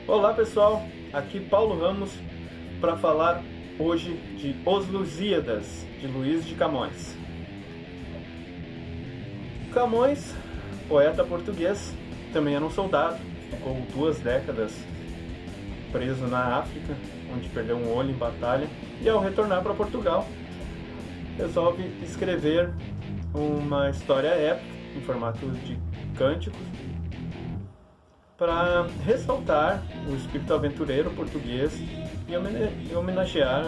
Olá pessoal, aqui Paulo Ramos para falar hoje de Os Lusíadas, de Luís de Camões. Camões, poeta português, também era um soldado, ficou 2 décadas preso na África, onde perdeu um olho em batalha, e ao retornar para Portugal, resolve escrever uma história épica em formato de cânticos para ressaltar o espírito aventureiro português e homenagear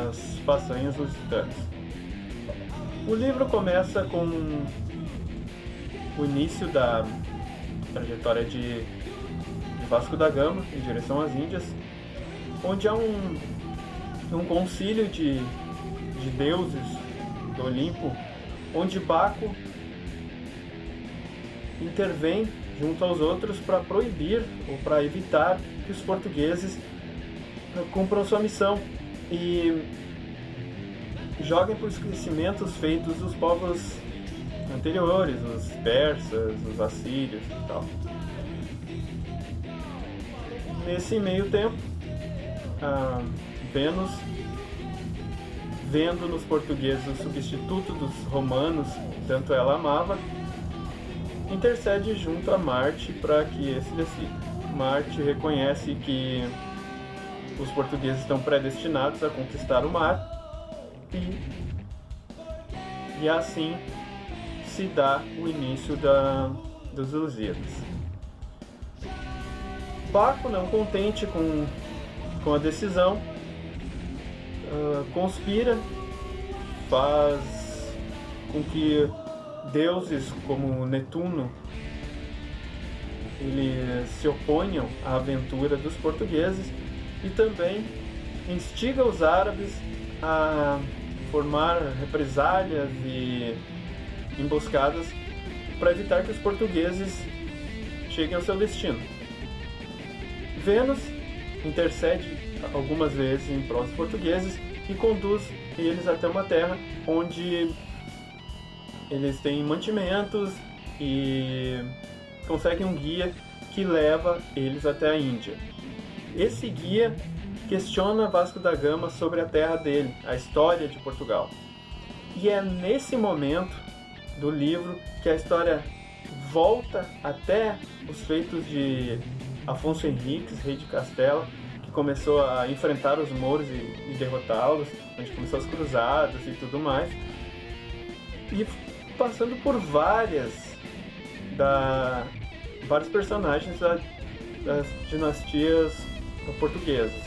as façanhas lusitanas. O livro começa com o início da trajetória de Vasco da Gama em direção às Índias, onde há um concílio de deuses do Olimpo, onde Baco intervém junto aos outros para proibir ou para evitar que os portugueses cumpram sua missão e joguem por esquecimentos feitos dos povos anteriores, os persas, os assírios e tal. Nesse meio tempo, Vênus, vendo nos portugueses o substituto dos romanos, tanto ela amava, intercede junto a Marte para que esse decida. Marte reconhece que os portugueses estão predestinados a conquistar o mar e assim se dá o início dos Lusíadas. Baco, não contente com a decisão, conspira, faz com que deuses como Netuno eles se oponham à aventura dos portugueses e também instiga os árabes a formar represálias e emboscadas para evitar que os portugueses cheguem ao seu destino. Vênus intercede algumas vezes em prol dos portugueses e conduz eles até uma terra onde eles têm mantimentos e conseguem um guia que leva eles até a Índia. Esse guia questiona Vasco da Gama sobre a terra dele, a história de Portugal. E é nesse momento do livro que a história volta até os feitos de Afonso Henriques, rei de Castela, que começou a enfrentar os mouros e derrotá-los, onde começou as cruzadas e tudo mais. E passando por vários personagens das dinastias portuguesas.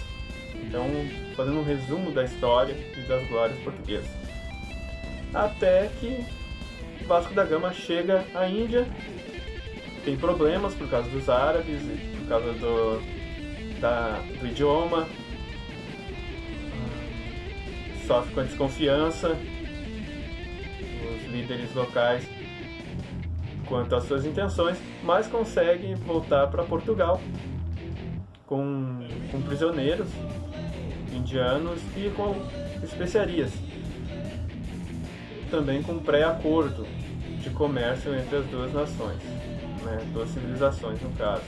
Então, fazendo um resumo da história e das glórias portuguesas. Até que Vasco da Gama chega à Índia, tem problemas por causa dos árabes, por causa do idioma, sofre com a desconfiança líderes locais quanto às suas intenções, mas consegue voltar para Portugal com prisioneiros indianos e com especiarias, também com pré-acordo de comércio entre as duas nações, duas civilizações no caso.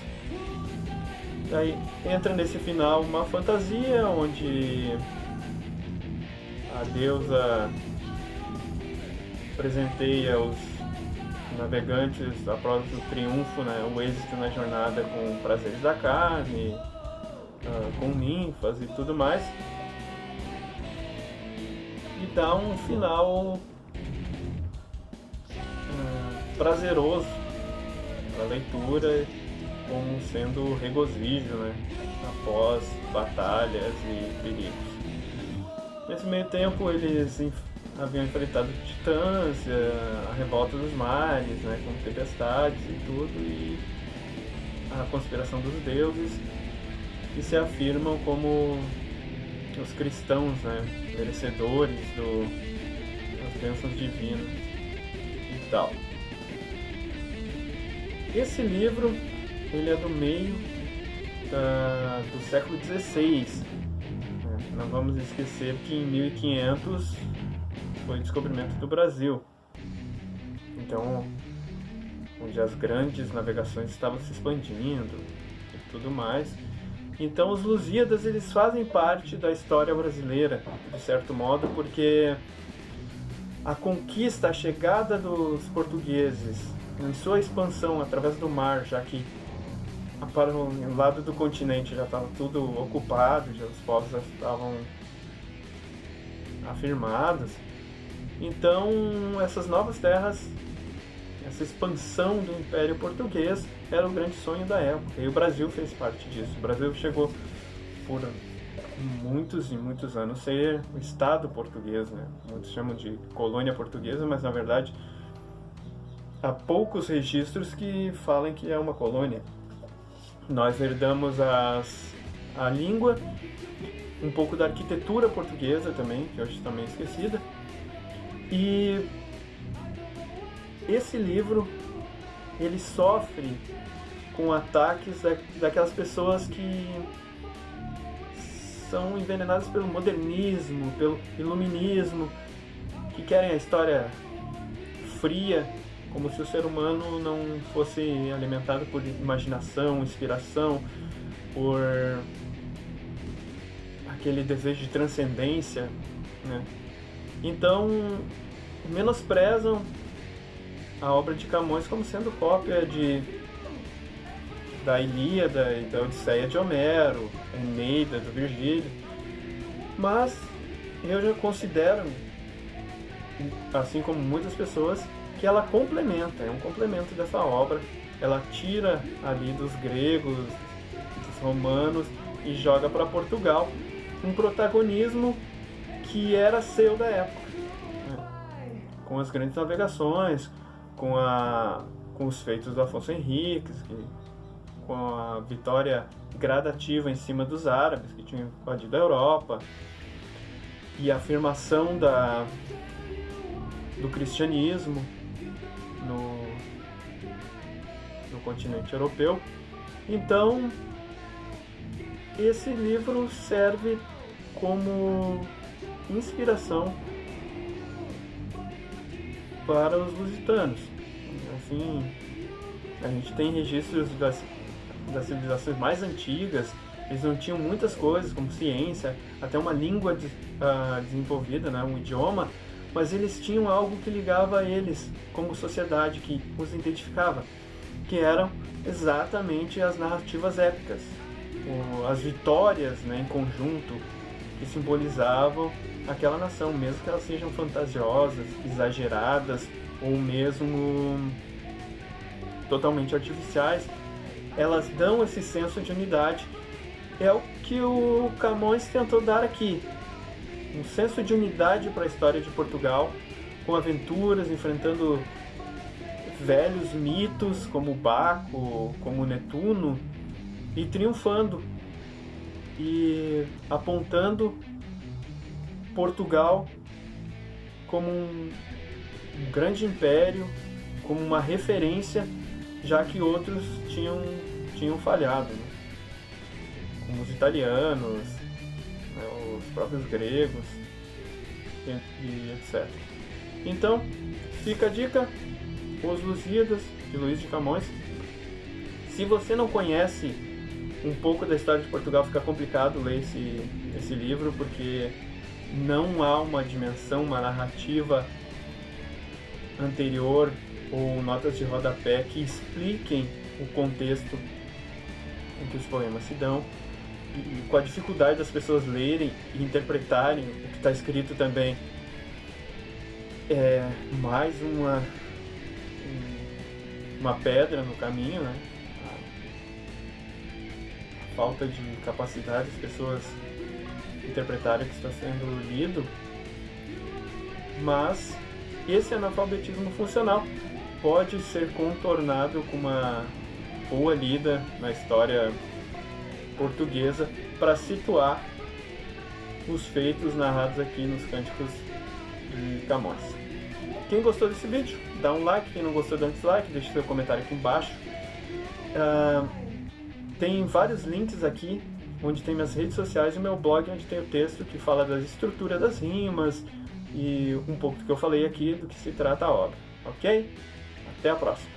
Daí entra nesse final uma fantasia onde a deusa presenteia os navegantes após o triunfo, o êxito na jornada com prazeres da carne, com ninfas e tudo mais, e dá um final prazeroso para a leitura, como sendo regozijo após batalhas e perigos. Nesse meio tempo eles haviam enfrentado titãs, a revolta dos mares, com tempestades e tudo, e a conspiração dos deuses, e se afirmam como os cristãos, merecedores das bênçãos divinas e tal. Esse livro ele é do meio do século XVI. Não vamos esquecer que em 1500 foi o descobrimento do Brasil. Então, onde as grandes navegações estavam se expandindo e tudo mais. Então os Lusíadas, eles fazem parte da história brasileira, de certo modo, porque a conquista, a chegada dos portugueses em sua expansão através do mar, já que para o lado do continente já estava tudo ocupado, já os povos já estavam afirmados. Então essas novas terras, essa expansão do Império Português era o grande sonho da época, e o Brasil fez parte disso. O Brasil chegou por muitos e muitos anos ser o Estado português, né? Muitos chamam de colônia portuguesa, mas na verdade há poucos registros que falam que é uma colônia. Nós herdamos a língua, um pouco da arquitetura portuguesa também, que hoje também é esquecida. E esse livro, ele sofre com ataques daquelas pessoas que são envenenadas pelo modernismo, pelo iluminismo, que querem a história fria, como se o ser humano não fosse alimentado por imaginação, inspiração, por aquele desejo de transcendência, né? Então, menosprezam a obra de Camões como sendo cópia da Ilíada e da Odisseia de Homero, Eneida, do Virgílio. Mas eu já considero, assim como muitas pessoas, que ela complementa, é um complemento dessa obra. Ela tira ali dos gregos, dos romanos e joga para Portugal um protagonismo que era seu da época, né? Com as grandes navegações, com os feitos do Afonso Henriques, com a vitória gradativa em cima dos árabes que tinham invadido a Europa, e a afirmação do cristianismo no continente europeu. Então, esse livro serve como inspiração para os lusitanos. Assim, a gente tem registros das civilizações mais antigas. Eles não tinham muitas coisas como ciência, até uma língua desenvolvida, né, um idioma, mas eles tinham algo que ligava eles como sociedade, que os identificava, que eram exatamente as narrativas épicas, as vitórias, né, em conjunto, que simbolizavam aquela nação, mesmo que elas sejam fantasiosas, exageradas ou mesmo totalmente artificiais, elas dão esse senso de unidade. É o que o Camões tentou dar aqui, um senso de unidade para a história de Portugal, com aventuras, enfrentando velhos mitos como Baco, como Netuno, e triunfando e apontando Portugal como um grande império, como uma referência, já que outros tinham falhado, né? Como os italianos, né, os próprios gregos e etc. Então, fica a dica, Os Lusíadas, de Luís de Camões. Se você não conhece um pouco da história de Portugal, fica complicado ler esse livro, porque não há uma dimensão, uma narrativa anterior ou notas de rodapé que expliquem o contexto em que os poemas se dão, e com a dificuldade das pessoas lerem e interpretarem o que está escrito também. É mais uma pedra no caminho, né? A falta de capacidade das pessoas interpretarem o que está sendo lido. Mas esse analfabetismo funcional pode ser contornado com uma boa lida na história portuguesa para situar os feitos narrados aqui nos Cânticos de Camões. Quem gostou desse vídeo, dá um like. Quem não gostou, dá um dislike, deixa seu comentário aqui embaixo. Tem vários links aqui, onde tem minhas redes sociais e o meu blog, onde tem o texto que fala da estrutura das rimas e um pouco do que eu falei aqui, do que se trata a obra, ok? Até a próxima!